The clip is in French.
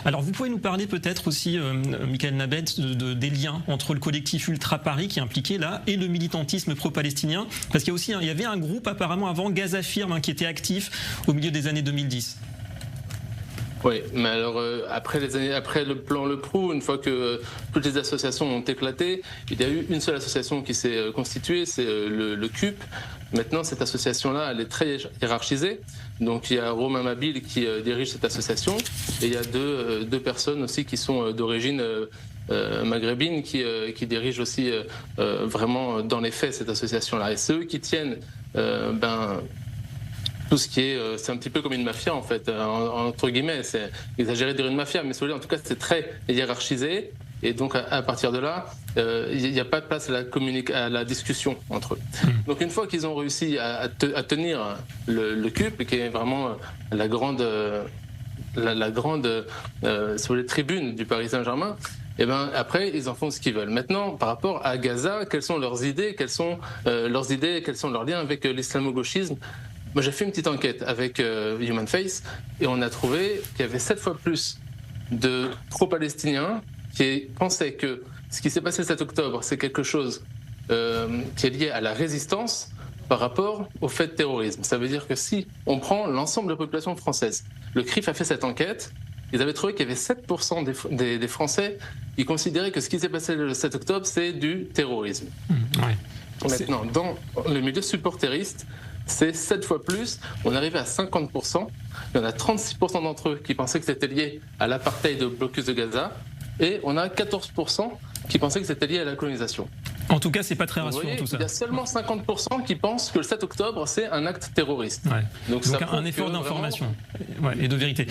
Alors vous pouvez nous parler peut-être aussi, Michael Nabet, des liens entre le collectif Ultra Paris qui est impliqué là et le militantisme pro-palestinien, parce qu'il y a aussi il y avait un groupe apparemment avant, Gaza Firme, qui était actif au milieu des années 2010. Oui, mais alors après le plan Le Prou, une fois que toutes les associations ont éclaté, il y a eu une seule association qui s'est constituée, c'est le CUP. Maintenant, cette association-là, elle est très hiérarchisée. Donc il y a Romain Mabille qui dirige cette association, et il y a deux personnes aussi qui sont d'origine maghrébine qui dirigent aussi vraiment dans les faits cette association-là. Et c'est eux qui tiennent tout ce qui est, c'est un petit peu comme une mafia en fait, entre guillemets, c'est exagéré de dire une mafia, mais en tout cas c'est très hiérarchisé, et donc à partir de là, il n'y a pas de place à la discussion entre eux. Donc une fois qu'ils ont réussi à tenir le CUP, qui est vraiment la grande sur les tribunes du Paris Saint-Germain, et ben après ils en font ce qu'ils veulent. Maintenant, par rapport à Gaza, quelles sont leurs idées, quels sont leurs liens avec l'islamo-gauchisme? Moi, j'ai fait une petite enquête avec Human Face, et on a trouvé qu'il y avait 7 fois plus de pro-palestiniens qui pensaient que ce qui s'est passé le 7 octobre, c'est quelque chose qui est lié à la résistance par rapport au fait de terrorisme. Ça veut dire que si on prend l'ensemble de la population française, le CRIF a fait cette enquête, ils avaient trouvé qu'il y avait 7% des Français qui considéraient que ce qui s'est passé le 7 octobre, c'est du terrorisme. Ouais. Maintenant, dans le milieu supporteriste, c'est 7 fois plus, on arrivait à 50%, il y en a 36% d'entre eux qui pensaient que c'était lié à l'apartheid au blocus de Gaza, et on a 14% qui pensaient que c'était lié à la colonisation. En tout cas, c'est pas très rassurant tout ça. Il y a seulement 50% qui pensent que le 7 octobre, c'est un acte terroriste. Ouais. Donc un effort d'information et de vérité.